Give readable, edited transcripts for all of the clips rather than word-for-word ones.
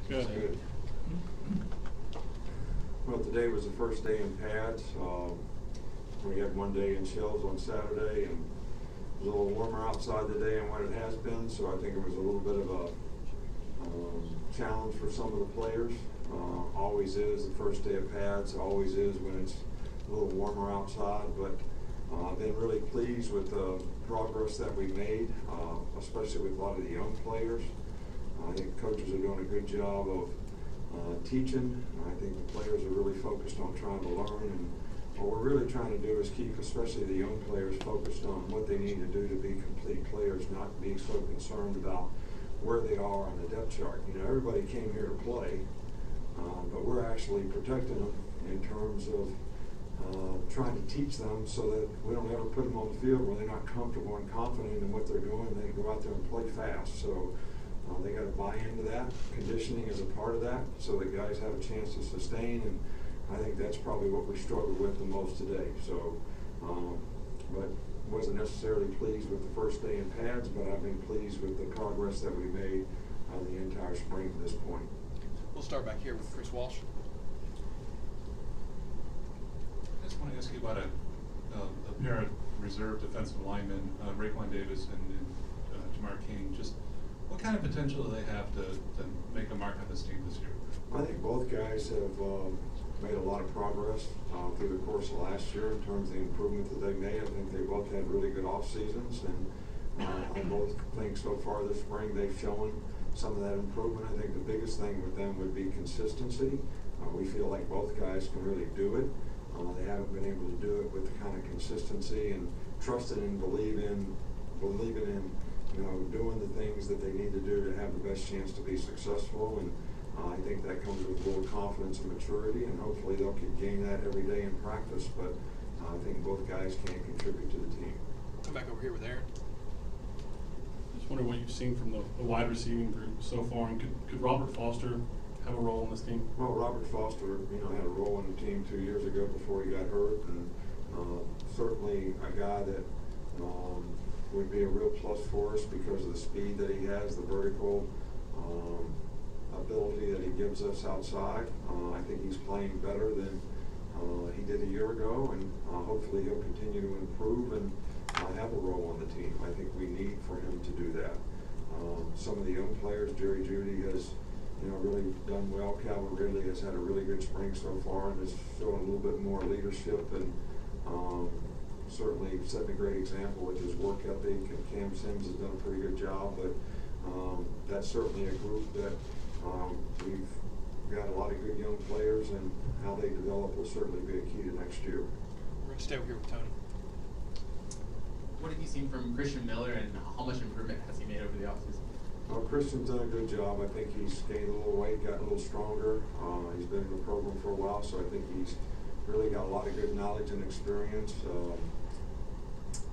Good. Good. Well, today was the first day in pads. We had one day in shells on Saturday, and it was a little warmer outside today than what it has been, so I think it was a little bit of a challenge for some of the players. Always is the first day of pads, always is when it's a little warmer outside, but I've been really pleased with the progress that we made, especially with a lot of the young players. I think coaches are doing a good job of teaching. I think the players are really focused on trying to learn, and what we're really trying to do is keep, especially the young players, focused on what they need to do to be complete players, not be so concerned about where they are on the depth chart. You know, everybody came here to play, but we're actually protecting them in terms of trying to teach them so that we don't ever put them on the field where they're not comfortable and confident in what they're doing. They go out there and play fast. So they got to buy into that. Conditioning is a part of that, so that guys have a chance to sustain, and I think that's probably what we struggled with the most today. So, but wasn't necessarily pleased with the first day in pads, but I've been pleased with the progress that we made the entire spring to this point. We'll start back here with Chris Walsh. I just want to ask you about a pair of reserve defensive linemen, Raekwon Davis and Jamar King. Just what kind of potential do they have to make a mark on this team this year? I think both guys have made a lot of progress through the course of last year in terms of the improvement that they made. I think they both had really good off seasons, and I both think so far this spring they've shown some of that improvement. I think the biggest thing with them would be consistency. We feel like both guys can really do it. They haven't been able to do it with the kind of consistency and trusting and believing in, you know, doing the things that they need to do to have the best chance to be successful. And I think that comes with a little confidence and maturity, and hopefully they'll gain that every day in practice. But I think both guys can contribute to the team. Come back over here with Aaron. Just wonder what you've seen from the wide receiving group so far, and could Robert Foster have a role in this team? Well, Robert Foster, you know, had a role in the team 2 years ago before he got hurt, and certainly a guy that would be a real plus for us because of the speed that he has, the vertical ability that he gives us outside. I think he's playing better than he did a year ago, and hopefully he'll continue to improve and have a role on the team. I think we need for him to do that. Some of the young players, Jerry Jeudy has, you know, really done well. Calvin Ridley has had a really good spring so far and is showing a little bit more leadership, and certainly setting a great example with his work ethic. And Cam Sims has done a pretty good job, but that's certainly a group that we've got a lot of good young players, and how they develop will certainly be a key to next year. We're going to stay over here with Tony. What have you seen from Christian Miller, and how much improvement has he made over the offseason? Well, Christian's done a good job. I think he's gained a little weight, got a little stronger. He's been in the program for a while, so I think he's really got a lot of good knowledge and experience.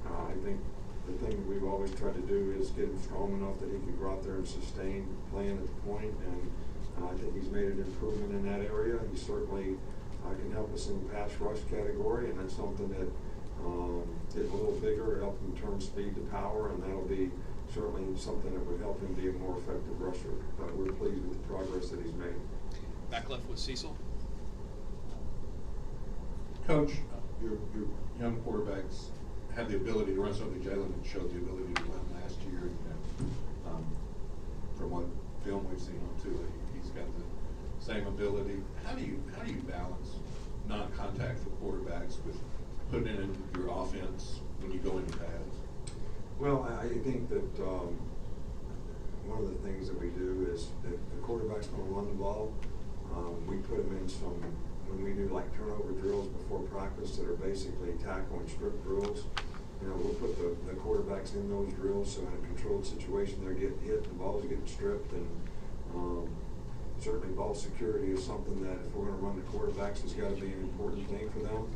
I think the thing that we've always tried to do is get him strong enough that he can go out there and sustain playing at the point, and I think he's made an improvement in that area. He certainly can help us in the pass rush category, and that's something that getting a little bigger, help him turn speed to power, and that'll be certainly something that would help him be a more effective rusher. But we're pleased with the progress that he's made. Back left with Cecil. Coach, your young quarterbacks have the ability to run. Certainly Jalen showed the ability to run last year. You know, from what film we've seen on Tua, he's got the same ability. How do you balance non-contact for quarterbacks with putting in your offense when you go into pads? Well, I think that one of the things that we do is if the quarterback's going to run the ball, we put them in some, when we do like turnover drills before practice that are basically tackle and strip drills, you know, we'll put the quarterbacks in those drills, so in a controlled situation they're getting hit, the ball's getting stripped, and certainly ball security is something that if we're going to run the quarterbacks, it's got to be an important thing for them.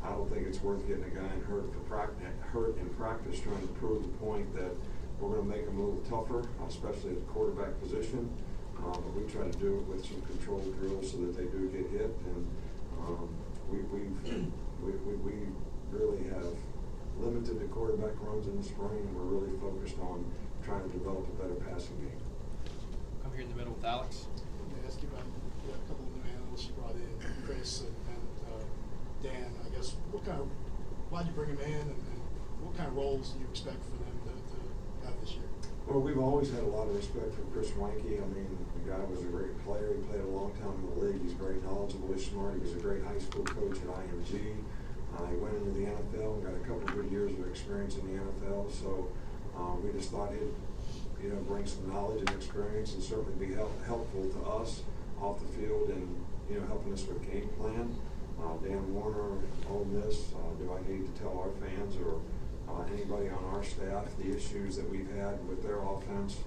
I don't think it's worth getting a guy hurt in practice trying to prove the point that we're going to make them a little tougher, especially at the quarterback position. But we try to do it with some controlled drills so that they do get hit. And we really have limited the quarterback runs in the spring, and we're really focused on trying to develop a better passing game. Come here in the middle with Alex. Let me ask you about a couple of new analysts you brought in, Chris and Dan. I guess why'd you bring them in, and what kind of roles do you expect for them to have this year? Well, we've always had a lot of respect for Chris Weinke. I mean, the guy was a great player. He played a long time in the league. He's very knowledgeable. He's smart. He was a great high school coach at IMG. He went into the NFL and got a couple of good years of experience in the NFL. So we just thought he'd, bring some knowledge and experience and certainly be helpful to us off the field and, helping us with game plan. Dan Warner, Ole Miss, do I need to tell our fans or anybody on our staff the issues that we've had with their offense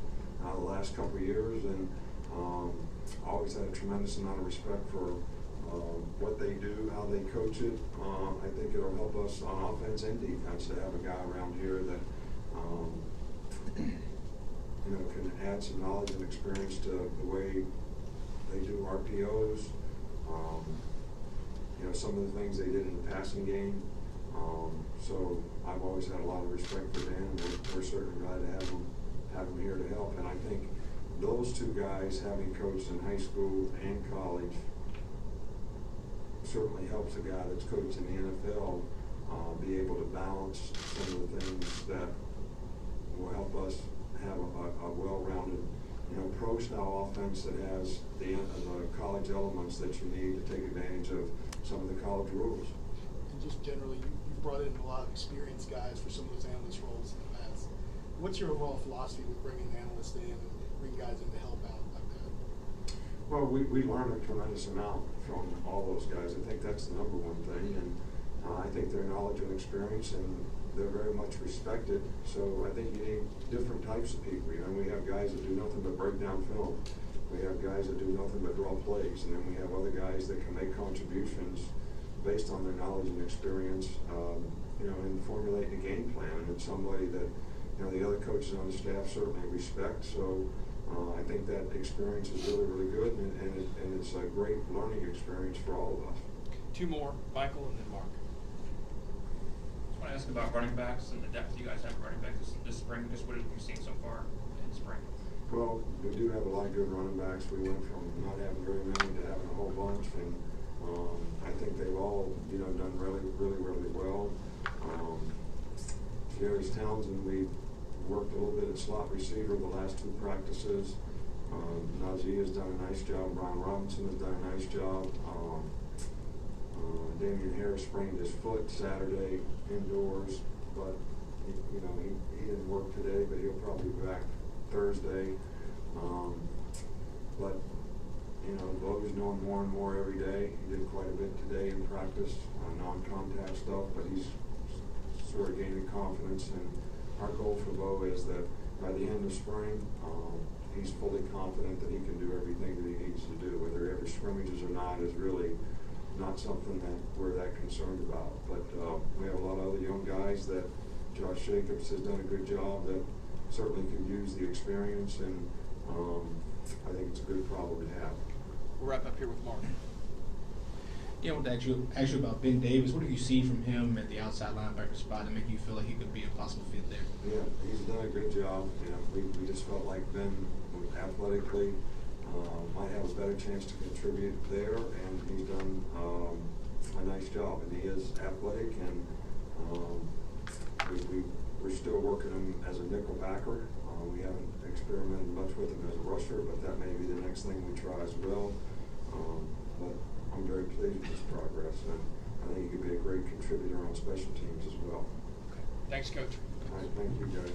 the last couple of years, and always had a tremendous amount of respect for what they do, how they coach it. I think it'll help us on offense and defense to have a guy around here that can add some knowledge and experience to the way they do RPOs. Some of the things they did in the passing game. So I've always had a lot of respect for Dan, and we're certainly glad to have him here to help. And I think those two guys, having coached in high school and college, certainly helps a guy that's coached in the NFL be able to balance some of the things that will help us have a well-rounded, pro-style offense that has the college elements that you need to take advantage of some of the college rules. And just generally, you've brought in a lot of experienced guys for some of those analyst roles in the past. What's your overall philosophy with bringing analysts in and bringing guys in to help out like that? Well, we learn a tremendous amount from all those guys. I think that's the number one thing, and I think their knowledge and experience, and they're very much respected. So I think you need different types of people. We have guys that do nothing but break down film. We have guys that do nothing but draw plays, and then we have other guys that can make contributions based on their knowledge and experience, in formulating a game plan. And it's somebody that, the other coaches on the staff certainly respect. So I think that experience is really, really good, and it's a great learning experience for all of us. Two more, Michael and then Mark. I want to ask about running backs and the depth you guys have running backs this spring. Just what have you seen so far in spring? Well, we do have a lot of good running backs. We went from not having very many to having a whole bunch, and I think they've all, done really, really, really well. Jerry's Townsend, we worked a little bit at slot receiver the last two practices. Najee has done a nice job. Brian Robinson has done a nice job. Damian Harris sprained his foot Saturday indoors, but he didn't work today, but he'll probably be back Thursday. But Lowe's doing more and more every day. He did quite a bit today in practice, non-contact stuff, but he's sort of gaining confidence. And our goal for Bo is that by the end of spring, he's fully confident that he can do everything that he needs to do. Whether every scrimmages or not is really not something that we're that concerned about. But we have a lot of other young guys that Josh Jacobs has done a good job that certainly could use the experience, and I think it's a good problem to have. We'll wrap up here with Mark. Yeah, I want to ask you about Ben Davis. What do you see from him at the outside linebacker spot to make you feel like he could be a possible fit there? Yeah, he's done a good job. We just felt like Ben athletically might have a better chance to contribute there, and he's done a nice job. And he is athletic, and we're still working him as a nickel backer. We haven't experimented much with him as a rusher, but that may be the next thing we try as well. But I'm very pleased with his progress, and I think he could be a great contributor on special teams as well. Okay. Thanks, Coach. All right, thank you, guys.